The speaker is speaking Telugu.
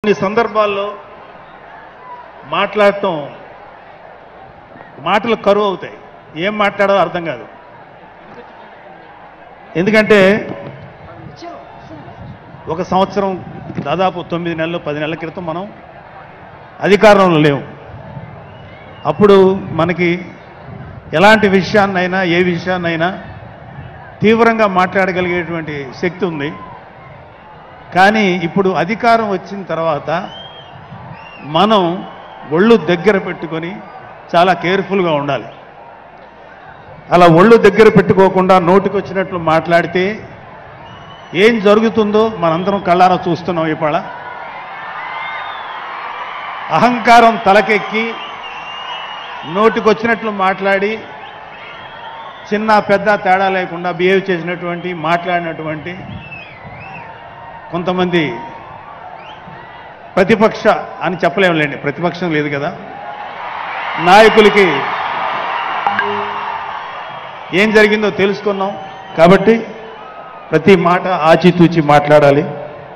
ఈ సందర్భాల్లో మాట్లాడటం మాటలు కరువు అవుతాయి, ఏం మాట్లాడాలో అర్థం కాదు. ఎందుకంటే ఒక సంవత్సరం దాదాపు 9 నెలలు 10 నెలల క్రితం మనం అధికారంలో లేవు. అప్పుడు మనకి ఎలాంటి విషయాన్నైనా ఏ విషయాన్నైనా తీవ్రంగా మాట్లాడగలిగేటువంటి శక్తి ఉంది. కానీ ఇప్పుడు అధికారం వచ్చిన తర్వాత మనం ఒళ్ళు దగ్గర పెట్టుకొని చాలా కేర్ఫుల్గా ఉండాలి. అలా ఒళ్ళు దగ్గర పెట్టుకోకుండా నోటికొచ్చినట్లు మాట్లాడితే ఏం జరుగుతుందో మనందరం కళ్ళారా చూస్తున్నాం. ఇవాళ అహంకారం తలకెక్కి నోటికొచ్చినట్లు మాట్లాడి చిన్న పెద్ద తేడా లేకుండా బిహేవ్ చేసినటువంటి మాట్లాడినటువంటి కొంతమంది ప్రతిపక్ష అని చెప్పలేములేండి, ప్రతిపక్షం లేదు కదా, నాయకులకి ఏం జరిగిందో తెలుసుకున్నాం. కాబట్టి ప్రతి మాట ఆచితూచి మాట్లాడాలి.